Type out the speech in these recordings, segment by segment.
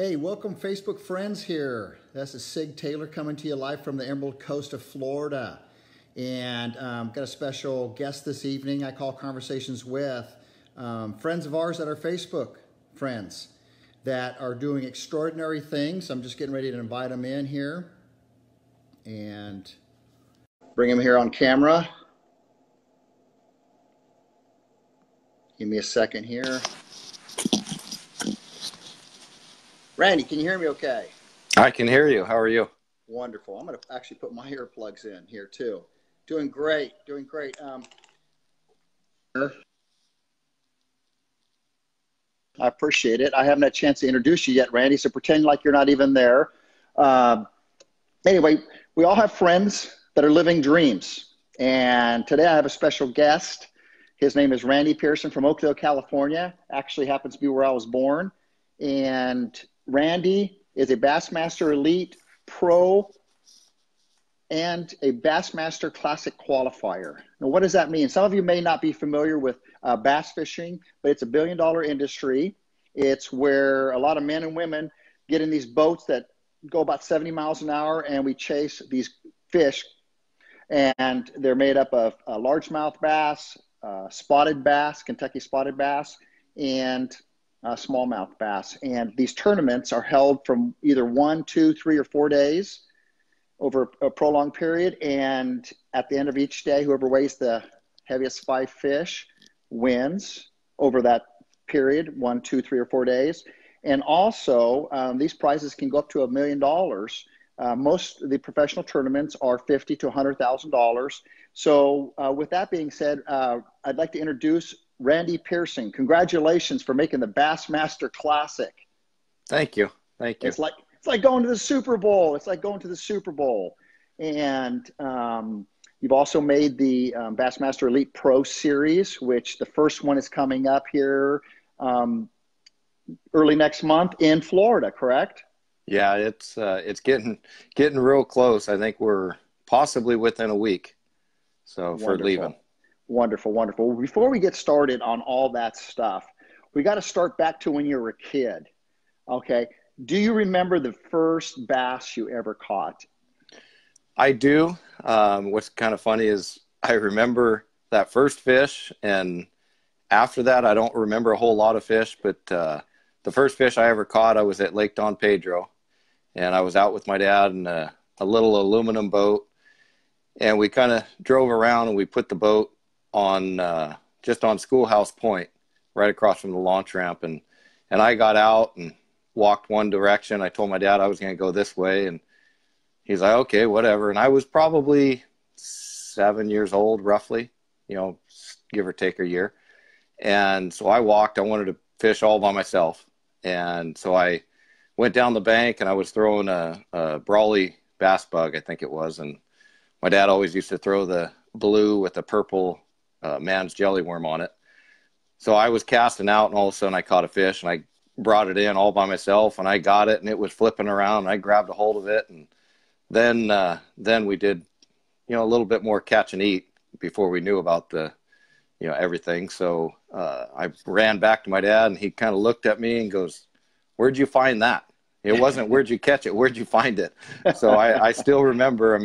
Hey, welcome Facebook friends here. This is Sieg Taylor coming to you live from the Emerald Coast of Florida. And got a special guest this evening I call Conversations with. Friends of ours that are Facebook friends that are doing extraordinary things. I'm just getting ready to invite them in here and bring them here on camera. Give me a second here. Randy, can you hear me okay? I can hear you. How are you? Wonderful. I'm going to actually put my earplugs in here too. Doing great. Doing great. I appreciate it. I haven't had a chance to introduce you yet, Randy, so pretend like you're not even there. Anyway, we all have friends that are living dreams. And today I have a special guest. His name is Randy Pearson from Oakdale, California. Actually happens to be where I was born. And Randy is a Bassmaster Elite Pro and a Bassmaster Classic qualifier. Now, what does that mean? Some of you may not be familiar with bass fishing, but it's a billion-dollar industry. It's where a lot of men and women get in these boats that go about 70 miles an hour, and we chase these fish. And they're made up of largemouth bass, spotted bass, Kentucky spotted bass, and smallmouth bass. And these tournaments are held from either 1, 2, 3, or 4 days over a prolonged period. And at the end of each day, whoever weighs the heaviest 5 fish wins over that period, 1, 2, 3, or 4 days. And also, these prizes can go up to $1 million. Most of the professional tournaments are $50,000 to $100,000. So with that being said, I'd like to introduce Randy Pearson. Congratulations for making the Bassmaster Classic. Thank you. Thank you. It's like going to the Super Bowl. It's like going to the Super Bowl. And you've also made the Bassmaster Elite Pro Series, which the first one is coming up here early next month in Florida, correct? Yeah, it's getting real close. I think we're possibly within a week. So for leaving. Wonderful, wonderful. Before we get started on all that stuff, we got to start back to when you were a kid. Okay. Do you remember the first bass you ever caught? I do. What's kind of funny is I remember that first fish, and after that, I don't remember a whole lot of fish, but the first fish I ever caught, I was at Lake Don Pedro, and I was out with my dad in a little aluminum boat, and we kind of drove around and we put the boat on just on Schoolhouse Point, right across from the launch ramp, and I got out and walked one direction. I told my dad I was going to go this way, and he's like, okay, whatever. And I was probably 7 years old, roughly, give or take a year. And so I walked. I wanted to fish all by myself, and so I went down the bank, and I was throwing a Brawley bass bug, I think it was, and my dad always used to throw the blue with the purple man's jelly worm on it. So I was casting out, and all of a sudden I caught a fish, and I brought it in all by myself, and I got it, and it was flipping around, and I grabbed a hold of it, and then we did a little bit more catch and eat before we knew about the everything. So I ran back to my dad, and he kind of looked at me and goes, "Where'd you find that?" It wasn't where'd you catch it, where'd you find it? So I still remember,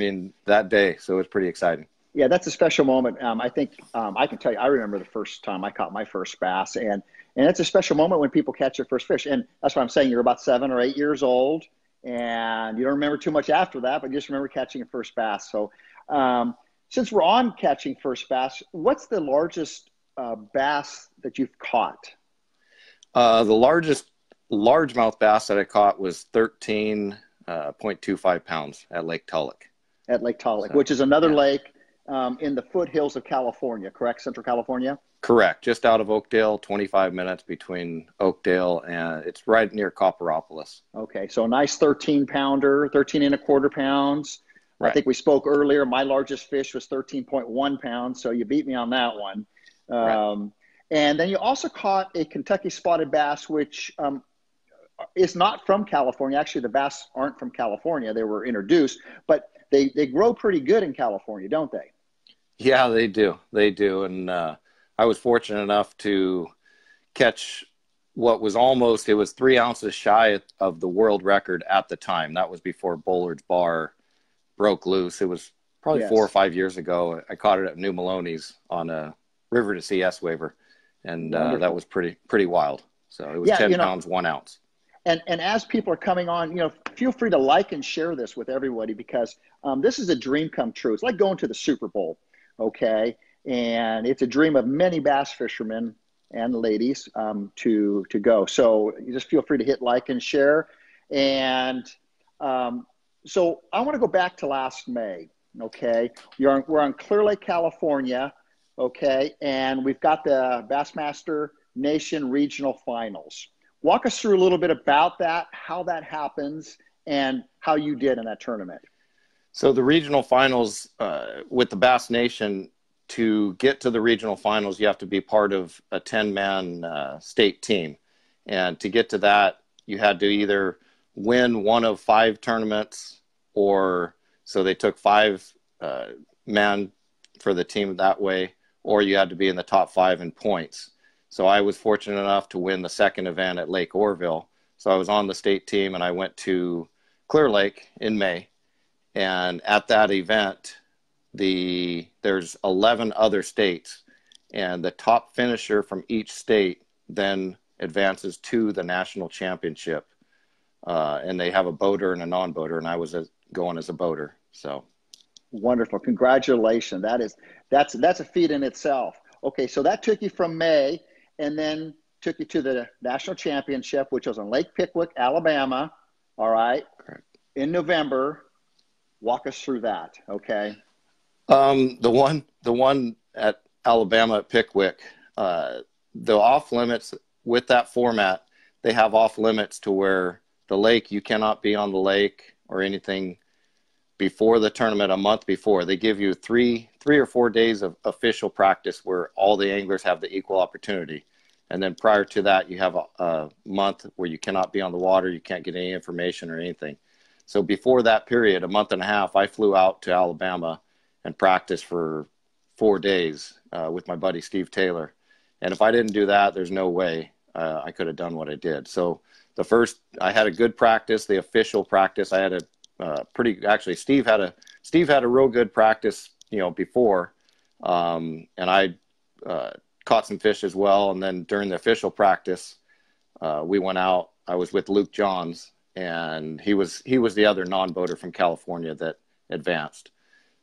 that day. So it was pretty exciting. Yeah, that's a special moment. I think I can tell you, I remember the first time I caught my first bass, and it's a special moment when people catch their first fish. And that's what I'm saying. You're about 7 or 8 years old, and you don't remember too much after that, but you just remember catching your first bass. So since we're on catching first bass, what's the largest bass that you've caught? The largest largemouth bass that I caught was 13.25 pounds at Lake Tulloch. At Lake Tulloch, which is another lake in the foothills of California, correct? Central California? Correct. Just out of Oakdale, 25 minutes between Oakdale and it's right near Copperopolis. Okay. So a nice 13-pounder, 13.25 pounds. Right. I think we spoke earlier. My largest fish was 13.1 pounds. So you beat me on that one. Right. And then you also caught a Kentucky spotted bass, which is not from California. Actually, the bass aren't from California. They were introduced, but they grow pretty good in California, don't they? Yeah, they do. They do. And I was fortunate enough to catch what was almost, it was 3 ounces shy of the world record at the time. That was before Bullard's bar broke loose. It was probably Yes. 4 or 5 years ago. I caught it at New Maloney's on a river to sea S-waver. And that was pretty wild. So it was 10 pounds, 1 ounce. And as people are coming on, feel free to like and share this with everybody, because this is a dream come true. It's like going to the Super Bowl, okay? And it's a dream of many bass fishermen and ladies to go. So you just feel free to hit like and share. And so I want to go back to last May, okay? We're on Clear Lake, California, okay? And we've got the Bassmaster Nation Regional Finals. Walk us through a little bit about that, how that happens, and how you did in that tournament. So the regional finals with the Bass Nation, to get to the regional finals, you have to be part of a 10-man state team. And to get to that, you had to either win one of 5 tournaments, or so they took 5 men for the team that way, or you had to be in the top 5 in points. So I was fortunate enough to win the second event at Lake Orville. So I was on the state team, and I went to Clear Lake in May. And at that event, there's 11 other states, and the top finisher from each state then advances to the national championship. And they have a boater and a non-boater, and I was going as a boater. So wonderful. Congratulations. That's a feat in itself. Okay, so that took you from May, and then took you to the national championship, which was on Lake Pickwick, Alabama. All right. Correct. In November. Walk us through that. Okay. The one at Alabama at Pickwick, the off limits with that format, they have off limits to where the lake, you cannot be on the lake or anything before the tournament, a month before. They give you three or 4 days of official practice where all the anglers have the equal opportunity. And then prior to that, you have a month where you cannot be on the water. You can't get any information or anything. So before that period, a month and a half, I flew out to Alabama and practiced for 4 days with my buddy Steve Taylor. And if I didn't do that, there's no way I could have done what I did. So I had a good practice, the official practice. I had actually Steve had a real good practice, before, and I caught some fish as well. And then during the official practice, we went out. I was with Luke Johns, and he was the other non-boater from California that advanced.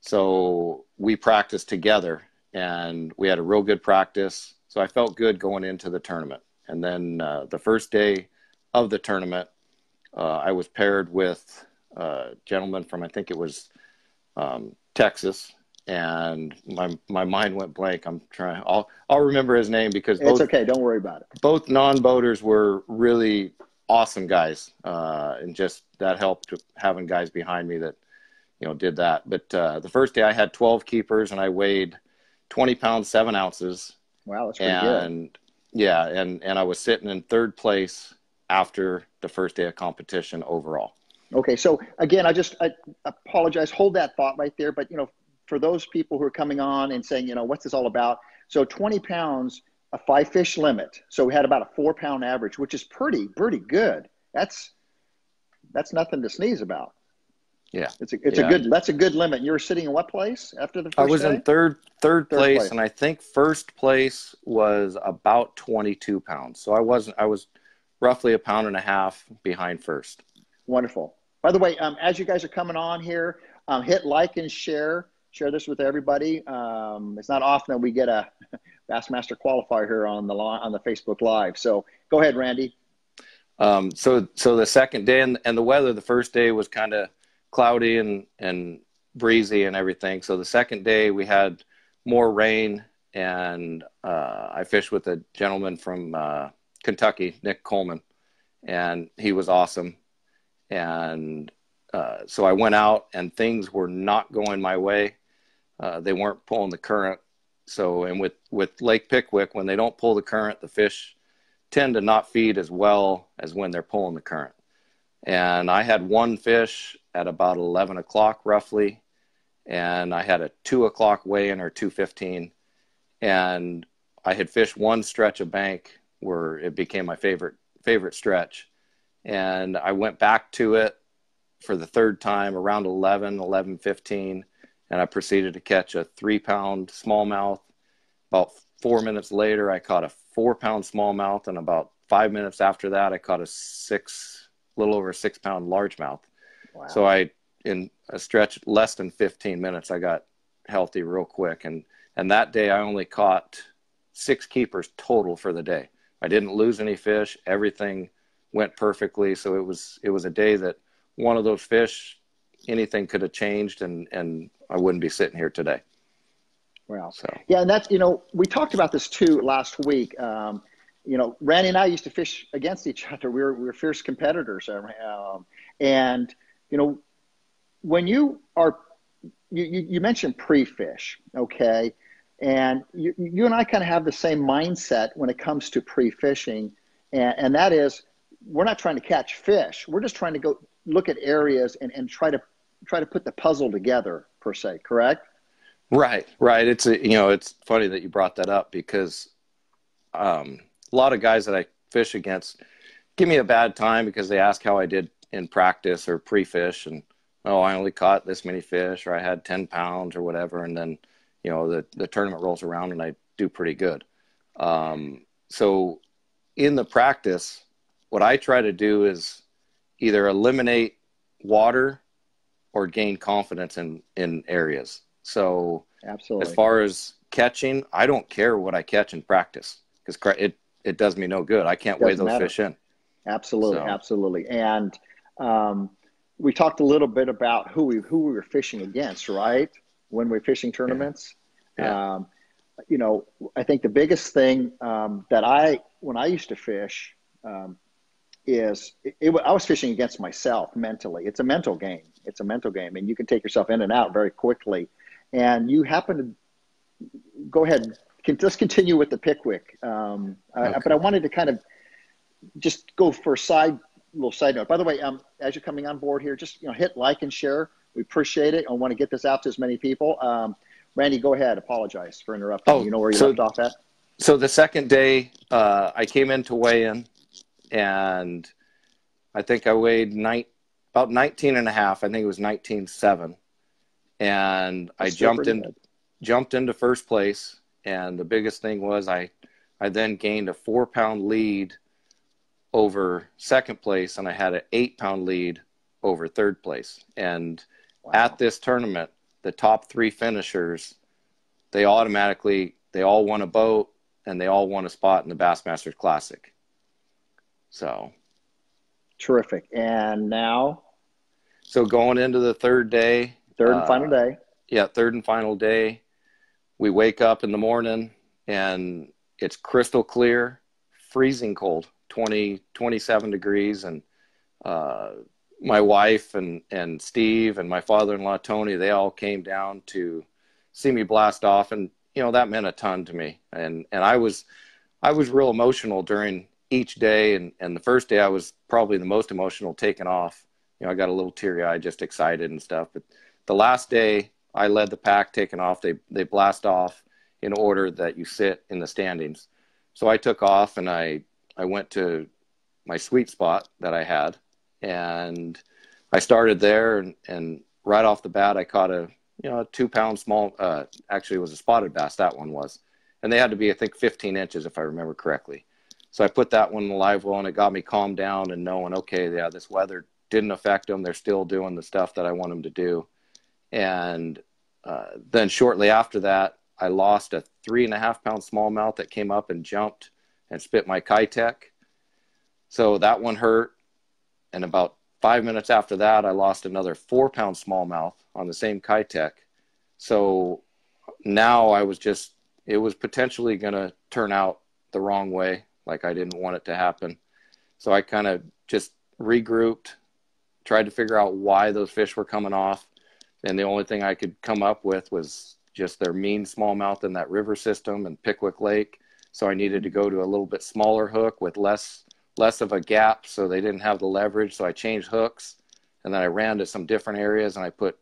So we practiced together, and we had a real good practice. So I felt good going into the tournament. And then the first day of the tournament, I was paired with a gentleman from, I think it was Texas, and my mind went blank. I'll remember his name, because it's okay. Don't worry about it. Both non-boaters were really awesome guys, and just that helped having guys behind me that did that. But the first day I had 12 keepers, and I weighed 20 pounds 7 ounces. Wow, that's pretty good. Yeah, and I was sitting in 3rd place after the first day of competition overall. Okay, so again, I apologize. Hold that thought right there. But for those people who are coming on and saying, what's this all about? So 20 pounds, a 5-fish limit. So we had about a 4-pound average, which is pretty good. That's nothing to sneeze about. Yeah, that's a good limit. You were sitting in what place after the first I was day? in third place, and I think first place was about 22 pounds. So I was roughly 1.5 pounds behind first. Wonderful. By the way, as you guys are coming on here, hit like and share this with everybody. It's not often that we get a Bassmaster qualifier here on the Facebook Live. So go ahead, Randy. So the second day and the weather, the first day was kind of cloudy and breezy and everything. So the second day we had more rain, and I fished with a gentleman from Kentucky, Nick Coleman, and he was awesome. And so I went out, and things were not going my way. They weren't pulling the current. So, and with Lake Pickwick, when they don't pull the current, the fish tend to not feed as well as when they're pulling the current. And I had one fish at about 11 o'clock roughly, and I had a 2 o'clock weigh-in, or 2:15, and I had fished one stretch of bank it became my favorite stretch. And I went back to it for the third time around 11:15, and I proceeded to catch a 3-pound smallmouth. About 4 minutes later, I caught a 4-pound smallmouth, and about 5 minutes after that, I caught a little over 6-pound largemouth. Wow. So in a stretch less than 15 minutes, I got healthy real quick. And that day I only caught 6 keepers total for the day. I didn't lose any fish. Everything went perfectly. So it was a day that one of those fish, anything could have changed, and I wouldn't be sitting here today. Wow. So yeah, and that's, we talked about this too last week. Randy and I used to fish against each other. We were fierce competitors. And, when you mentioned pre-fish, okay? And you and I kind of have the same mindset when it comes to pre-fishing. And that is, we're not trying to catch fish. We're just trying to go look at areas and try to put the puzzle together, per se, correct? Right. It's funny that you brought that up, because a lot of guys that I fish against give me a bad time because they ask how I did in practice or pre-fish, and I only caught this many fish, or I had 10 pounds or whatever, and then the tournament rolls around and I do pretty good. So in the practice, what I try to do is either eliminate water or gain confidence in areas. So absolutely, as far as catching, I don't care what I catch in practice, because it does me no good. I can't weigh those fish in. Absolutely. And we talked a little bit about who we were fishing against, right? When we're fishing tournaments. Yeah. I think the biggest thing that when I used to fish is I was fishing against myself mentally. It's a mental game. And you can take yourself in and out very quickly. And you happen to go ahead. Let's continue with the Pickwick. Okay. But I wanted to kind of just go for a little side note. By the way, as you're coming on board here, just hit like and share. We appreciate it. I want to get this out to as many people. Randy, go ahead. Apologize for interrupting. You know where you left off at? So the second day, I came in to weigh in, and I think I weighed about 19 and a half. I think it was 19.7. And I jumped into first place. And the biggest thing was I then gained a 4-pound lead over second place, and I had an 8-pound lead over third place. And wow. At this tournament, the top 3 finishers, they all won a boat, and they all won a spot in the Bassmasters Classic. So terrific. And now? So going into the third day. Third and final day. Yeah, third and final day. We wake up in the morning, and it's crystal clear, freezing cold, 27 degrees. And my wife and Steve and my father-in-law, Tony, they all came down to see me blast off. And, that meant a ton to me. And I was real emotional during each day. And the first day I was probably the most emotional taking off. I got a little teary-eyed, just excited and stuff. But the last day, I led the pack taking off. They blast off in order that you sit in the standings. So I took off, and I went to my sweet spot that I had, and I started there, and right off the bat, I caught a 2-pound small, actually it was a spotted bass, that one was. And they had to be, I think, 15 inches if I remember correctly. So I put that one in the live well, and it got me calmed down and knowing, okay, yeah, this weather didn't affect them. They're still doing the stuff that I want them to do. And then shortly after that, I lost a 3.5-pound smallmouth that came up and jumped and spit my Kitech. So that one hurt. And about 5 minutes after that, I lost another 4-pound smallmouth on the same Kitech. So now it was potentially going to turn out the wrong way. Like I didn't want it to happen. So I kind of just regrouped, tried to figure out why those fish were coming off. And the only thing I could come up with was just their mean smallmouth in that river system and Pickwick Lake. So I needed to go to a little bit smaller hook with less of a gap, so they didn't have the leverage. So I changed hooks, and then I ran to some different areas, and I put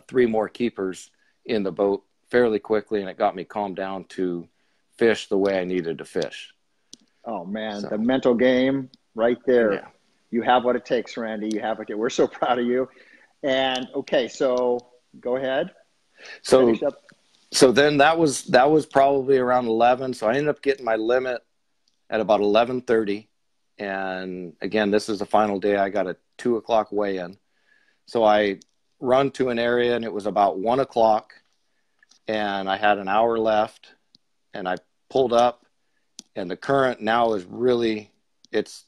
3 more keepers in the boat fairly quickly, and it got me calmed down to fish the way I needed to fish. Oh man, the So, mental game right there. yeah. You have what it takes, Randy. You have it. We're so proud of you. And okay, so go ahead. So, Finish up. so then that was probably around 11. So I ended up getting my limit at about 11:30. And again, this is the final day. I got a 2 o'clock weigh-in. So I run to an area and it was about 1 o'clock and I had an hour left and I pulled up and the current now is really, it's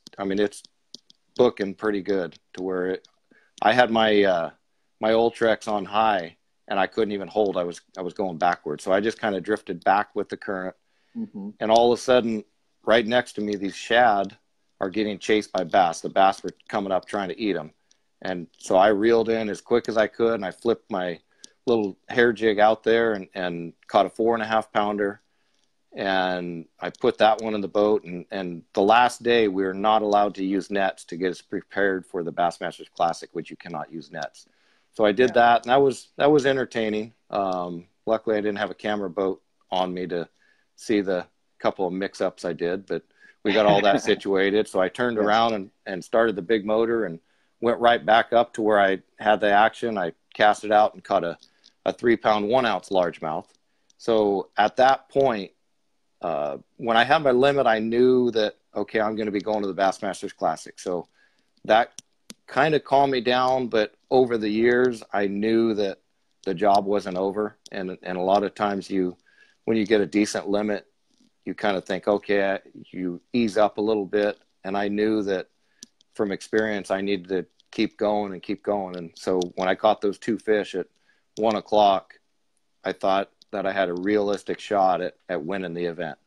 booking pretty good to where I had my Ultrex on high and I couldn't even hold. I was going backwards. So I just kind of drifted back with the current. Mm-hmm. And all of a sudden, right next to me, these shad are getting chased by bass. The bass were coming up trying to eat them. And so I reeled in as quick as I could, and I flipped my little hair jig out there and caught a 4.5 pounder. And I put that one in the boat. And the last day, we were not allowed to use nets to get us prepared for the Bassmasters Classic, which you cannot use nets. So I did that, and that was entertaining. Luckily, I didn't have a camera boat on me to see the couple of mix-ups I did, but we got all that situated. So I turned around and started the big motor and went right back up to where I had the action. I cast it out and caught a 3-pound 1-ounce largemouth. So at that point, when I had my limit, I knew that, okay, I'm going to be going to the Bassmasters Classic. So that kind of calmed me down, but over the years, I knew that the job wasn't over. And a lot of times when you get a decent limit, you kind of think, okay, you ease up a little bit. And I knew that from experience, I needed to keep going and keep going. And so when I caught those 2 fish at 1 o'clock, I thought that I had a realistic shot at winning the event.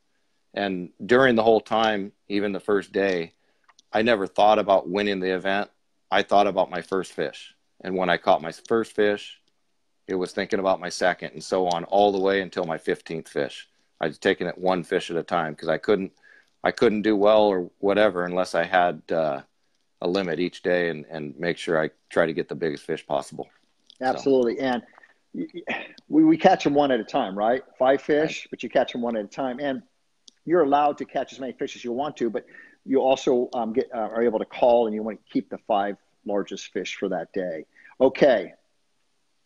And during the whole time, even the first day, I never thought about winning the event. I thought about my first fish. And when I caught my first fish, it was thinking about my second and so on all the way until my 15th fish. I was taking it one fish at a time because I couldn't do well or whatever unless I had a limit each day and make sure I try to get the biggest fish possible. Absolutely. So. And we catch them one at a time, right? 5 fish, right. But you catch them one at a time. And you're allowed to catch as many fish as you want to, but you also are able to call and you want to keep the 5 largest fish for that day. Okay.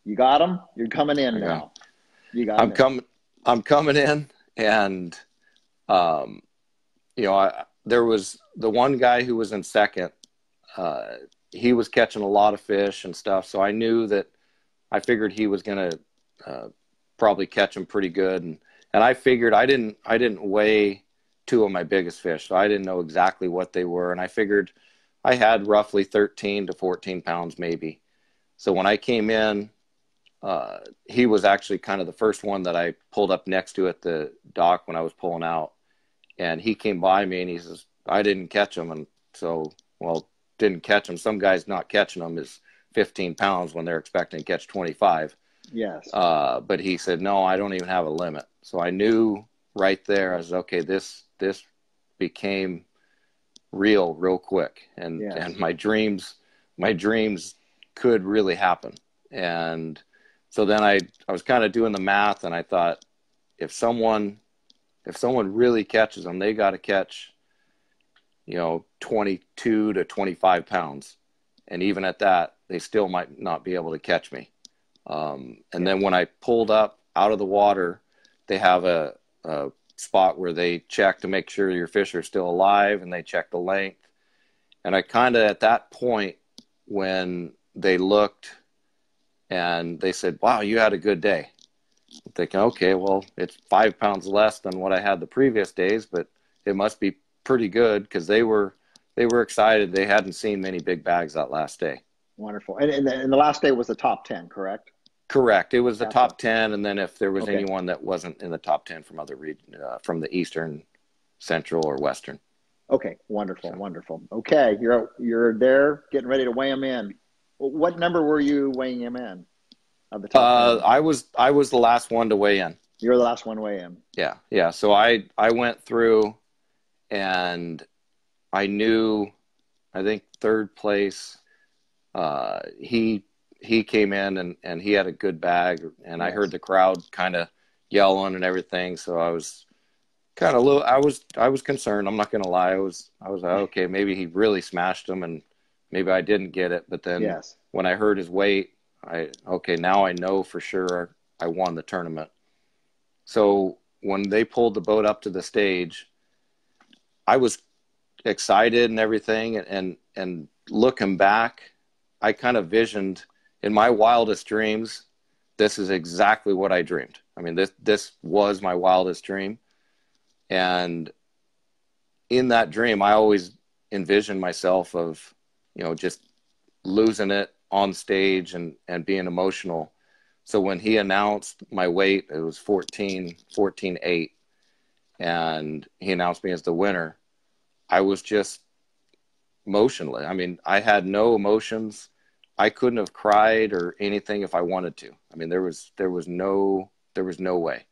You got them? You're coming in now. You got them. I'm coming in and, there was the one guy who was in second. He was catching a lot of fish and stuff. So I knew that I figured he was going to probably catch them pretty good. And I figured I didn't weigh 2 of my biggest fish. So I didn't know exactly what they were. And I figured I had roughly 13 to 14 pounds maybe. So when I came in, he was actually kind of the first one that I pulled up next to at the dock when I was pulling out. And he came by me and he says, I didn't catch him. And so, didn't catch him. Some guys not catching them is 15 pounds when they're expecting to catch 25. Yes. But he said, no, I don't even have a limit. So I knew right there, I was, okay, this became real quick. And my dreams could really happen. And so then I was kind of doing the math and I thought, if someone really catches them, they got to catch, 22 to 25 pounds. And even at that, they still might not be able to catch me. And then when I pulled up out of the water, they have a spot where they check to make sure your fish are still alive and they check the length. And I kind of, at that point, when they looked and they said, wow, you had a good day. I'm thinking, okay, well, it's 5 pounds less than what I had the previous days, but it must be pretty good because they were excited. They hadn't seen many big bags that last day. Wonderful. And the last day was the top 10, correct? Correct. It was the top 10. And then if there was anyone that wasn't in the top 10 from other region, from the Eastern, Central, or Western. Okay. Wonderful. Wonderful. Okay. You're there getting ready to weigh them in. What number were you weighing him in of the top 10? I was the last one to weigh in. You're the last one to weigh in. Yeah. So I went through and I knew, I think third place, he came in and he had a good bag and I heard the crowd kind of yelling and everything. So I was kind of little. I was concerned. I'm not gonna lie. I was like, okay, maybe he really smashed him, and maybe I didn't get it. But then Yes. when I heard his weight, okay, now I know for sure I won the tournament. So when they pulled the boat up to the stage, I was excited and everything, and looking back, I kind of visioned in my wildest dreams, this is exactly what I dreamed. I mean, this was my wildest dream. And in that dream, I always envisioned myself of, just losing it on stage and being emotional. So when he announced my weight, it was 14.8, and he announced me as the winner, I was just motionless. I mean, I had no emotions. I couldn't have cried or anything if I wanted to. I mean, there was no way.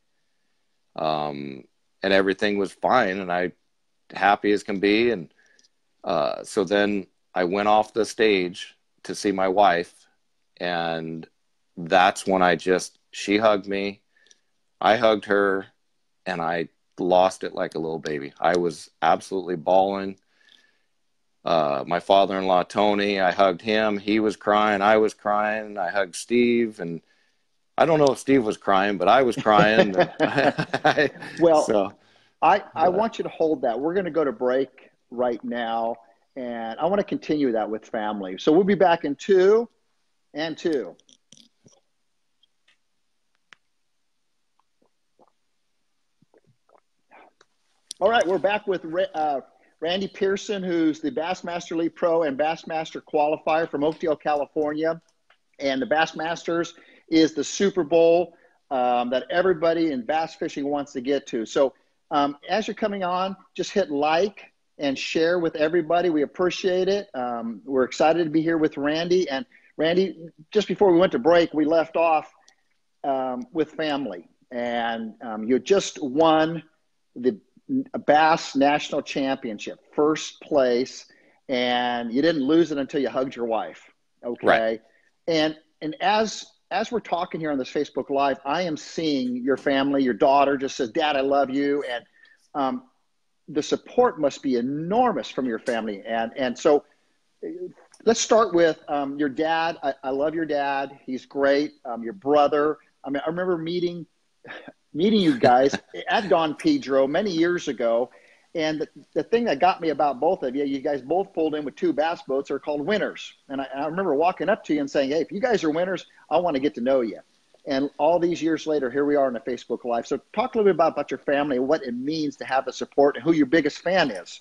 And everything was fine, and I happy as can be. And so then I went off the stage to see my wife, and that's when she hugged me, I hugged her, and I lost it like a little baby. I was absolutely bawling. My father-in-law, Tony, I hugged him. He was crying. I was crying. I hugged Steve, and I don't know if Steve was crying, but I was crying. Well, I want you to hold that. We're going to go to break right now, and I want to continue that with family. So we'll be back in 2 and 2. All right, we're back with Randy Pearson, who's the Bassmaster Elite Pro and Bassmaster qualifier from Oakdale, California. And the Bassmasters is the Super Bowl that everybody in bass fishing wants to get to. So as you're coming on, just hit like and share with everybody. We appreciate it. We're excited to be here with Randy. And Randy, just before we went to break, we left off with family. And you just won the Bass National Championship, first place, and you didn't lose it until you hugged your wife. Okay. Right. And as we're talking here on this Facebook Live, I am seeing your family. Your daughter just says, "Dad, I love you." And the support must be enormous from your family. And so let's start with your dad. I love your dad. He's great. Your brother. I mean, I remember meeting you guys at Don Pedro many years ago. And the thing that got me about both of you, you guys both pulled in with 2 bass boats that are called winners. And I remember walking up to you and saying, "Hey, if you guys are winners, I want to get to know you." And all these years later, here we are on a Facebook Live. So talk a little bit about your family and what it means to have the support and who your biggest fan is.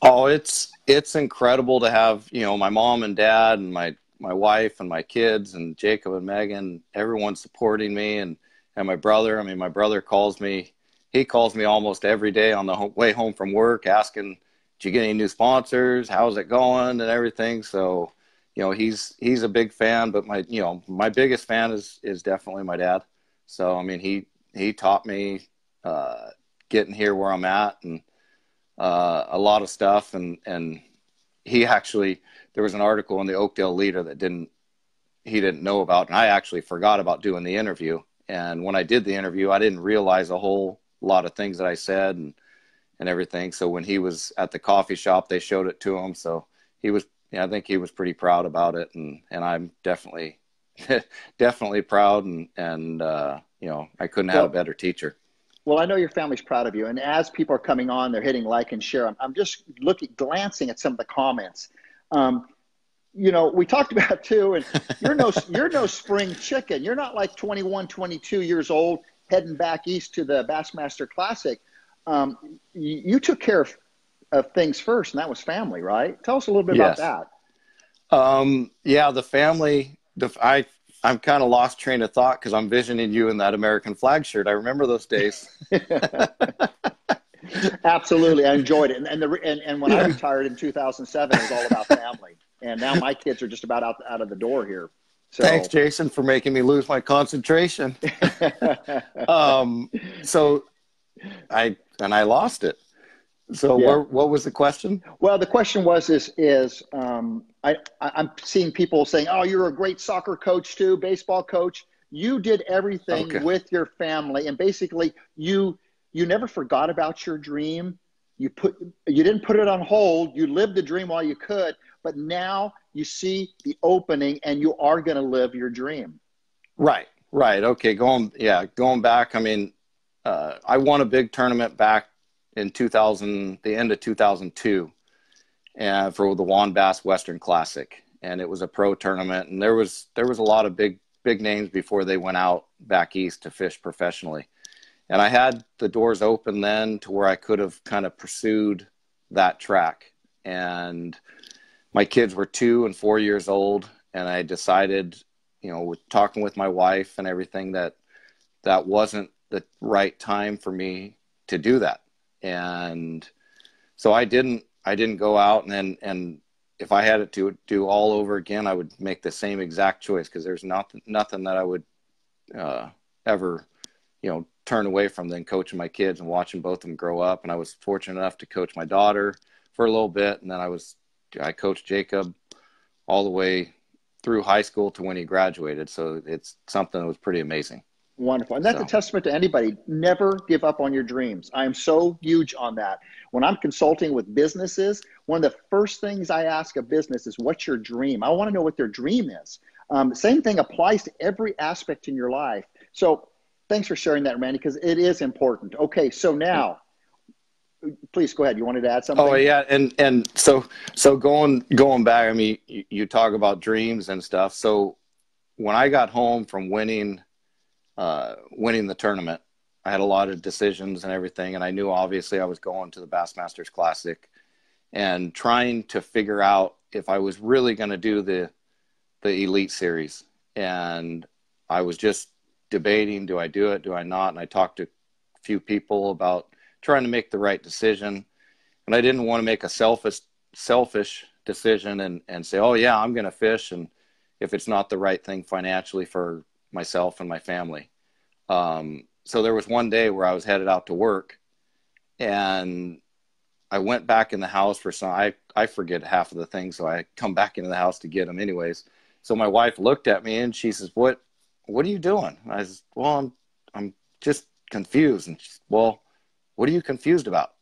Oh, it's incredible to have, my mom and dad and my wife and my kids and Jacob and Megan, everyone supporting me, and my brother. I mean, my brother calls me. He calls me almost every day on the way home from work, asking, "Did you get any new sponsors? How's it going?" and everything. So, he's a big fan. But my biggest fan is definitely my dad. So, I mean, he taught me getting here where I'm at, and a lot of stuff. And he actually, there was an article in the Oakdale Leader that he didn't know about, and I actually forgot about doing the interview. And when I did the interview, I didn't realize a whole lot of things that I said and everything. So when he was at the coffee shop, they showed it to him. So I think he was pretty proud about it. And I'm definitely proud. And I couldn't have a better teacher. Well, I know your family's proud of you. And as people are coming on, they're hitting like and share. I'm just glancing at some of the comments. We talked about too, and you're no spring chicken. You're not like 21, 22 years old heading back east to the Bassmaster Classic. You took care of things first, and that was family, right? Tell us a little bit about that. Yeah, the family. I'm kind of lost train of thought because I'm visioning you in that American flag shirt. I remember those days. Absolutely, I enjoyed it. And when I retired in 2007, it was all about family. And now my kids are just about out of the door here. So. Thanks, Jason, for making me lose my concentration. So I lost it. So what was the question? Well, the question was I'm seeing people saying, "Oh, you're a great soccer coach too, baseball coach." You did everything with your family, and basically you you never forgot about your dream. You didn't put it on hold. You lived the dream while you could, but now you see the opening and you are going to live your dream. Right. Okay. Going back. I mean, I won a big tournament back in the end of 2002, and for the Juan Bass Western Classic. And it was a pro tournament, and there was a lot of big names before they went out back east to fish professionally. And I had the doors open then to where I could have kind of pursued that track. And my kids were 2 and 4 years old, and I decided, with talking with my wife and everything, that wasn't the right time for me to do that. And so I didn't go out, and if I had it to do all over again, I would make the same exact choice, because there's nothing that I would ever, turn away from than coaching my kids and watching both of them grow up. And I was fortunate enough to coach my daughter for a little bit, and then I coached Jacob all the way through high school to when he graduated. So it's something that was pretty amazing. Wonderful. And that's a testament to anybody. Never give up on your dreams. I am so huge on that. When I'm consulting with businesses, one of the first things I ask a business is, what's your dream? I want to know what their dream is. Same thing applies to every aspect in your life. So thanks for sharing that, Randy, because it is important. Okay, so now, please go ahead. You wanted to add something? Oh yeah, and so going back, I mean, you talk about dreams and stuff. So when I got home from winning the tournament, I had a lot of decisions and everything, and I knew obviously I was going to the Bassmasters Classic and trying to figure out if I was really going to do the Elite Series. And I was just debating, do I do it, do I not? And I talked to a few people about trying to make the right decision, and I didn't want to make a selfish decision and say, oh yeah, I'm going to fish, and if it's not the right thing financially for myself and my family. So there was one day where I was headed out to work, and I went back in the house for I forget half of the things, so I come back into the house to get them anyways. So my wife looked at me and she says, what are you doing? I said, well, I'm just confused. And she said, well, what are you confused about?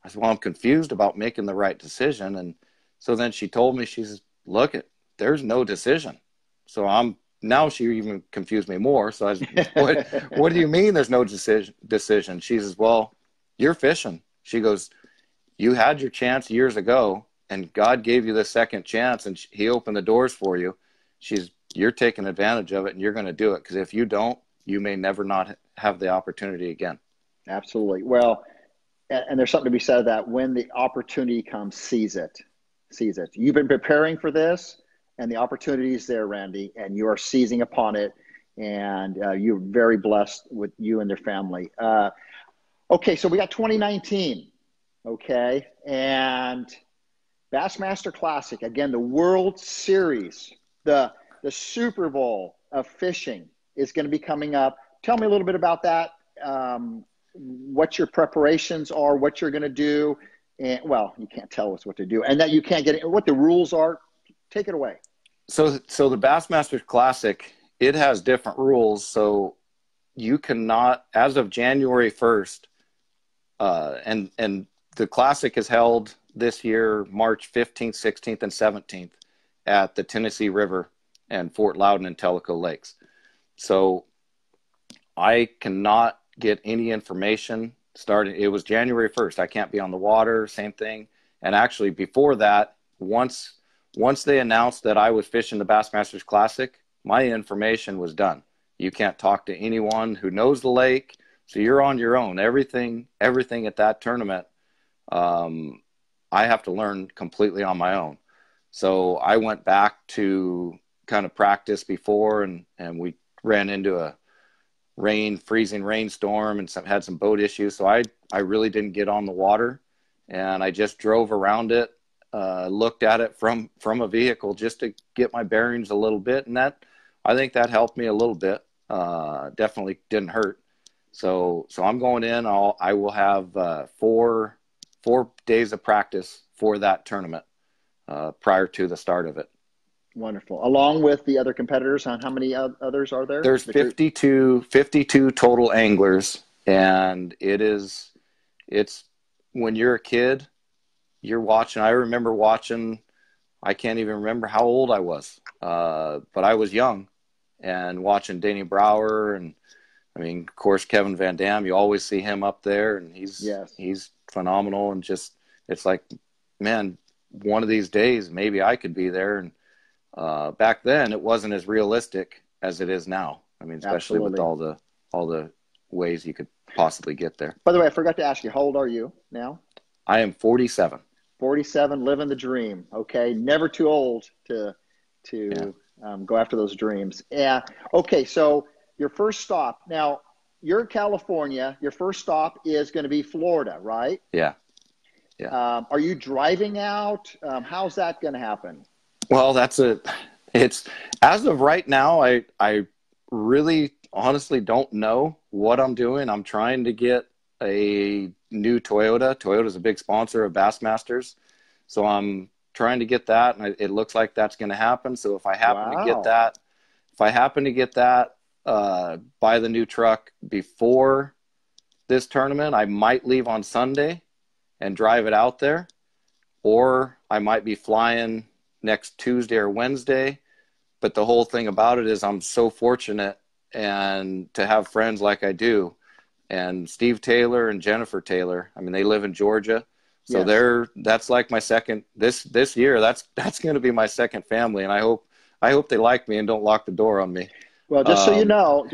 I said, well, I'm confused about making the right decision. And so then she told me, she says, look, there's no decision. So now she even confused me more. So I said, what do you mean there's no decision? She says, well, you're fishing. She goes, you had your chance years ago, and God gave you the second chance, and he opened the doors for you. You're taking advantage of it, and you're going to do it, because if you don't, you may never not have the opportunity again. Absolutely. Well, and there's something to be said that when the opportunity comes, seize it. You've been preparing for this, and the opportunity is there, Randy, and you are seizing upon it, and you're very blessed with you and your family. Okay, so we got 2019, okay, and Bassmaster Classic, again, the World Series, the Super Bowl of fishing is going to be coming up. Tell me a little bit about that, what your preparations are, what you're going to do, and, well, you can't tell us what to do, and that you can't get it, what the rules are. Take it away. So the Bassmasters Classic, it has different rules. So you cannot, as of January 1st, and the Classic is held this year, March 15th, 16th, and 17th at the Tennessee River and Fort Loudon and Tellico Lakes. So I cannot get any information starting. It was January 1st. I can't be on the water, same thing. And actually before that, once they announced that I was fishing the Bassmasters Classic, my information was done. You can't talk to anyone who knows the lake. So you're on your own. Everything at that tournament, I have to learn completely on my own. So I went back to kind of practice before, and we ran into a freezing rainstorm and had some boat issues. So I really didn't get on the water, and I just drove around it, looked at it from a vehicle just to get my bearings a little bit. And I think that helped me a little bit. Definitely didn't hurt. So I'm going in, I will have 4 days of practice for that tournament prior to the start of it. Wonderful. Along with the other competitors, how many others are there? There's 52 total anglers And it's when you're a kid, you're watching. I remember watching, I can't even remember how old I was, but I was young and watching Danny Brower. And I mean, of course, Kevin Van Dam, you always see him up there, and he's phenomenal. And just, it's like, man, one of these days, maybe I could be there. And back then it wasn't as realistic as it is now. I mean, especially with all the ways you could possibly get there. By the way, I forgot to ask you, how old are you now? I am 47. 47, living the dream. Okay. Never too old to go after those dreams. Yeah. Okay. So your first stop now, you're in California. Your first stop is going to be Florida, right? Yeah. Yeah. Are you driving out? How's that going to happen? Well, it's as of right now, I really honestly don't know what I'm doing. I'm trying to get a new Toyota. Toyota's a big sponsor of Bassmasters. So I'm trying to get that, and it looks like that's going to happen. So if I happen to get that, buy the new truck before this tournament, I might leave on Sunday and drive it out there, or I might be flying next Tuesday or Wednesday. But the whole thing about it is I'm so fortunate and to have friends like I do. And Steve Taylor and Jennifer Taylor, I mean, they live in Georgia. So Yes. that's like my second, this year, that's going to be my second family. And I hope they like me and don't lock the door on me. Well, just so you know,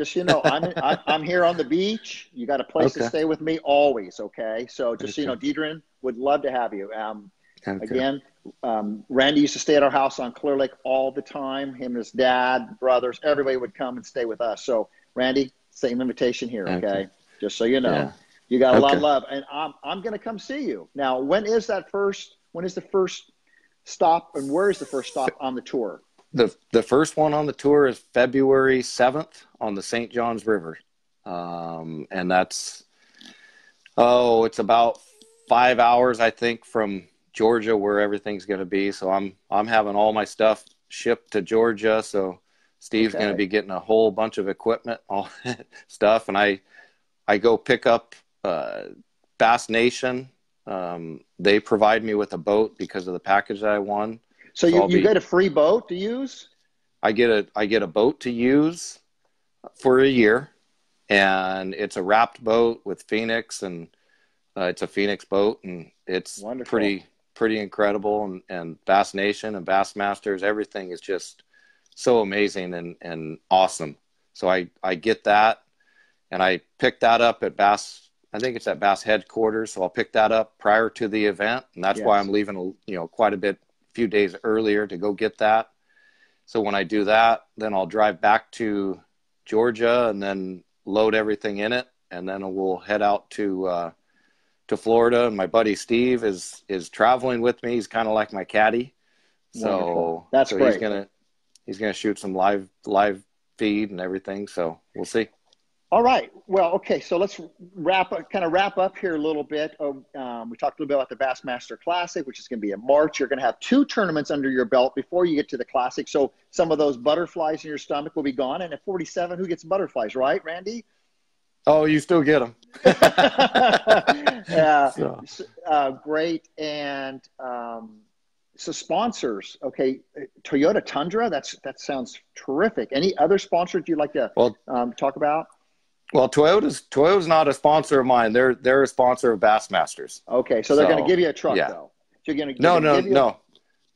I'm here on the beach. You got a place to stay with me always. Okay. So just so you know, Deidre would love to have you. Again, Randy used to stay at our house on Clear Lake all the time. Him and his dad, brothers, everybody would come and stay with us. So Randy, same invitation here. Okay. Just so you know, you got a lot of love, and I'm going to come see you. Now, when is the first stop, and where is the first stop on the tour? The first one on the tour is February 7th on the St. Johns River. And that's, it's about 5 hours, I think, from Georgia, where everything's going to be. So I'm having all my stuff shipped to Georgia. So Steve's going to be getting a whole bunch of equipment, all stuff. And I go pick up Bass Nation. They provide me with a boat because of the package that I won. So you get a free boat to use? I get a boat to use for a year, and it's a wrapped boat with Phoenix, and it's a Phoenix boat, and it's pretty incredible. And Bass Nation and Bassmasters, everything is just so amazing and awesome. So I get that, and I pick that up at Bass. I think it's at Bass headquarters. So I'll pick that up prior to the event, and that's why I'm leaving quite a few days earlier to go get that. So when I do that, then I'll drive back to Georgia and then load everything in it, and then we'll head out to Florida. And my buddy Steve is traveling with me. He's kind of like my caddy. So that's great. He's gonna shoot some live feed and everything. So we'll see. All right. Well, okay. So let's wrap up here a little bit. We talked a little bit about the Bassmaster Classic, which is going to be in March. You're going to have 2 tournaments under your belt before you get to the Classic. So some of those butterflies in your stomach will be gone. And at 47, who gets butterflies, right, Randy? Oh, you still get them. Great. And so sponsors, okay, Toyota Tundra, that sounds terrific. Any other sponsors you'd like to talk about? Well, Toyota's not a sponsor of mine. They're a sponsor of Bassmasters. Okay, so they're going to give you a truck, though. So you're going to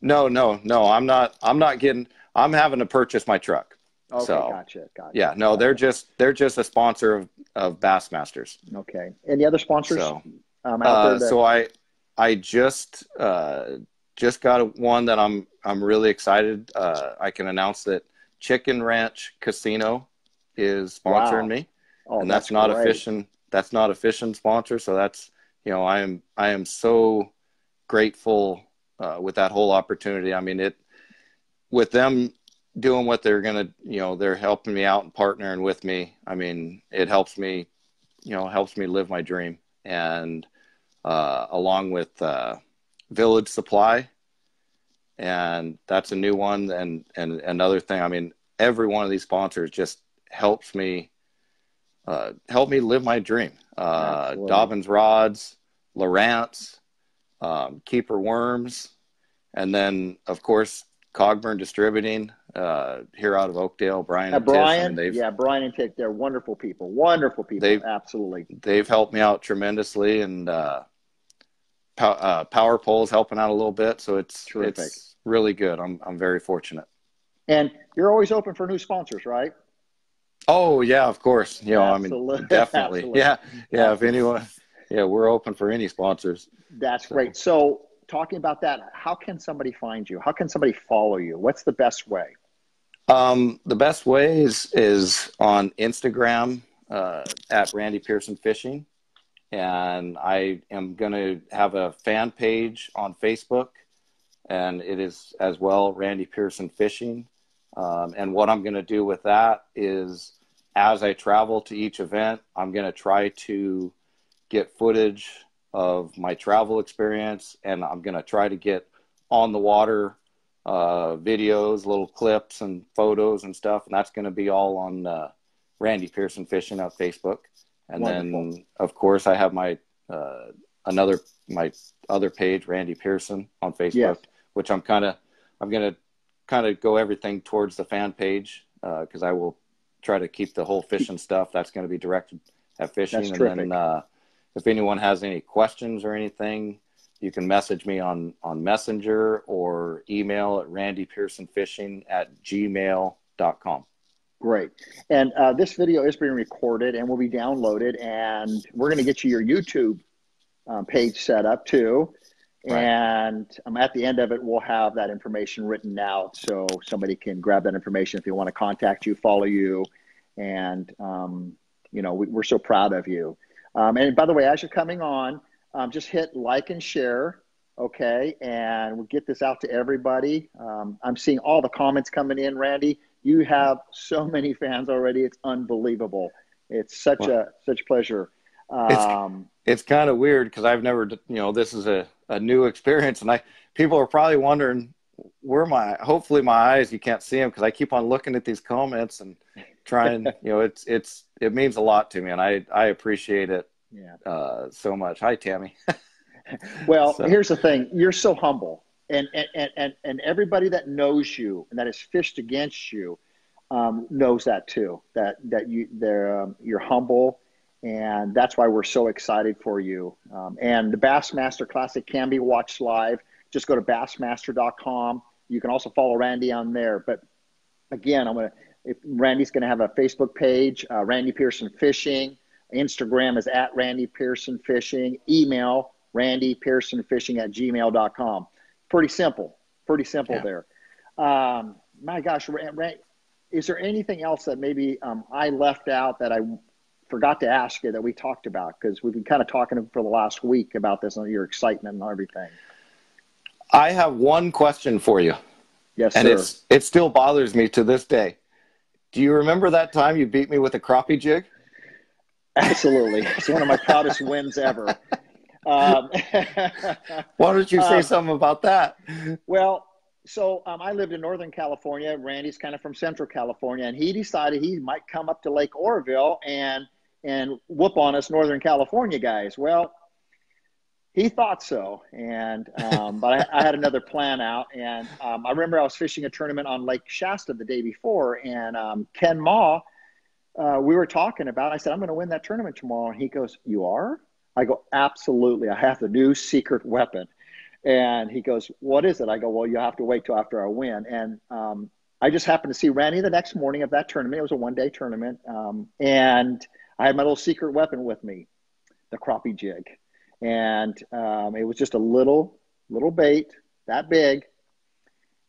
No. I'm having to purchase my truck. Okay, so, gotcha. Yeah, no, they're just a sponsor of Bassmasters. Okay. Any other sponsors so, out there? So I just got one that I'm really excited. I can announce that Chicken Ranch Casino is sponsoring me. Oh, and that's not a fishing sponsor. So that's, I am so grateful with that whole opportunity. I mean, with them doing what they're going to, they're helping me out and partnering with me. I mean, it helps me live my dream. And along with Village Supply, and that's a new one. And another thing, I mean, every one of these sponsors just helps me live my dream. Dobbins rods, Lowrance, keeper worms, and then of course Cogburn Distributing here out of Oakdale. Brian and Brian, Tish, Brian and Tish, they're wonderful people. Wonderful people, absolutely. They've helped me out tremendously, and Power Pole's helping out a little bit, so it's really good. I'm very fortunate. And you're always open for new sponsors, right? Oh yeah, of course. You know, absolutely. I mean, definitely. Absolutely. Yeah. Absolutely. If anyone, we're open for any sponsors. That's great. So talking about that, how can somebody find you? How can somebody follow you? What's the best way? The best way is on Instagram at Randy Pearson Fishing, and I am going to have a fan page on Facebook, and it is as well Randy Pearson Fishing. And what I'm going to do with that is, as I travel to each event, I'm going to try to get footage of my travel experience, and I'm going to try to get on the water videos, little clips and photos and stuff. And that's going to be all on Randy Pearson Fishing on Facebook. And then of course I have my other page, Randy Pearson, on Facebook, which I'm going to kind of go everything towards the fan page, because I will try to keep the whole fishing stuff that's going to be directed at fishing. That's and terrific. Then if anyone has any questions or anything, you can message me on Messenger or email at randypearsonfishing@gmail.com. Great. And this video is being recorded and will be downloaded, and we're going to get you your YouTube page set up too. Right. And at the end of it, we'll have that information written out so somebody can grab that information if they want to contact you, follow you. And, we're so proud of you. And by the way, as you're coming on, just hit like and share, okay? And we'll get this out to everybody. I'm seeing all the comments coming in, Randy. You have so many fans already. It's unbelievable. It's such a pleasure. It's kind of weird because I've never, this is a new experience, and people are probably wondering hopefully my eyes, you can't see them because I keep on looking at these comments and trying, it means a lot to me, and I appreciate it so much. Hi, Tammy. Well, here's the thing. You're so humble, and everybody that knows you and that has fished against you knows that too, that you're humble. And that's why we're so excited for you. And the Bassmaster Classic can be watched live. Just go to bassmaster.com. You can also follow Randy on there. But again, Randy's going to have a Facebook page, Randy Pearson Fishing. Instagram is at Randy Pearson Fishing. Email randypearsonfishing@gmail.com. Pretty simple there. My gosh, is there anything else that maybe I left out that I forgot to ask you that we talked about? Because we've been kind of talking for the last week about this and your excitement and everything. I have one question for you. Yes, and sir. It still bothers me to this day. Do you remember that time you beat me with a crappie jig? Absolutely. It's one of my proudest wins ever. Why don't you say something about that? Well, so I lived in Northern California. Randy's kind of from Central California, and he decided he might come up to Lake Oroville and whoop on us Northern California guys. Well, he thought so, and but I had another plan out, and I remember I was fishing a tournament on Lake Shasta the day before, and Ken Ma, we were talking about, I said, I'm going to win that tournament tomorrow, and he goes, you are? I go, absolutely. I have the new secret weapon. And he goes, what is it? I go, well, you have to wait till after I win. And I just happened to see Randy the next morning of that tournament. It was a one-day tournament. And I had my little secret weapon with me, the crappie jig. And it was just a little bait, that big.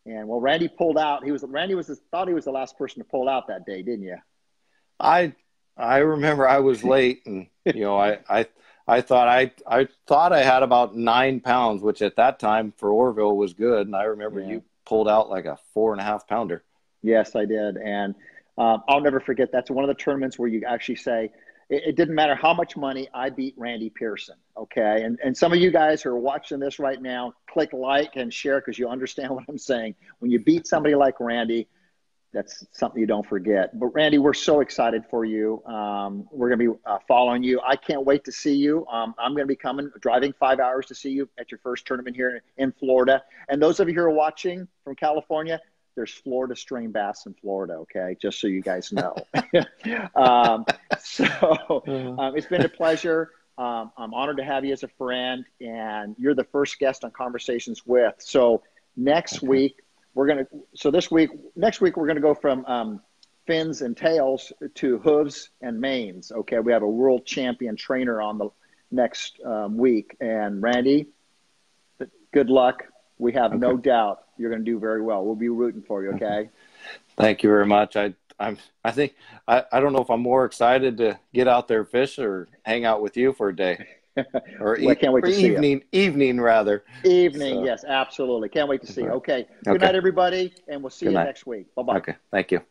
And well, Randy pulled out. Thought he was the last person to pull out that day, didn't you? I remember I was late, and I thought I had about 9 pounds, which at that time for Orville was good. And I remember you pulled out like a 4.5 pounder. Yes, I did. And I'll never forget. That's one of the tournaments where you actually say, it didn't matter how much money, I beat Randy Pearson. Okay. And some of you guys who are watching this right now, click like and share because you understand what I'm saying. When you beat somebody like Randy, that's something you don't forget. But Randy, we're so excited for you. We're going to be following you. I can't wait to see you. I'm going to be driving 5 hours to see you at your first tournament here in Florida. And those of you who are watching from California, there's Florida strain bass in Florida, okay? Just so you guys know. It's been a pleasure. I'm honored to have you as a friend, and you're the first guest on Conversations With. So next week, next week we're going to go from fins and tails to hooves and manes, okay? We have a world champion trainer on the next week. And Randy, good luck. We have no doubt you're going to do very well. We'll be rooting for you, okay? Thank you very much. I think I don't know if I'm more excited to get out there fish or hang out with you for a day. Or I can't wait to see you. Evening rather. Evening, so. Yes, absolutely. Can't wait to see you. Okay. Good night, everybody, and we'll see you next week. Bye-bye. Okay. Thank you.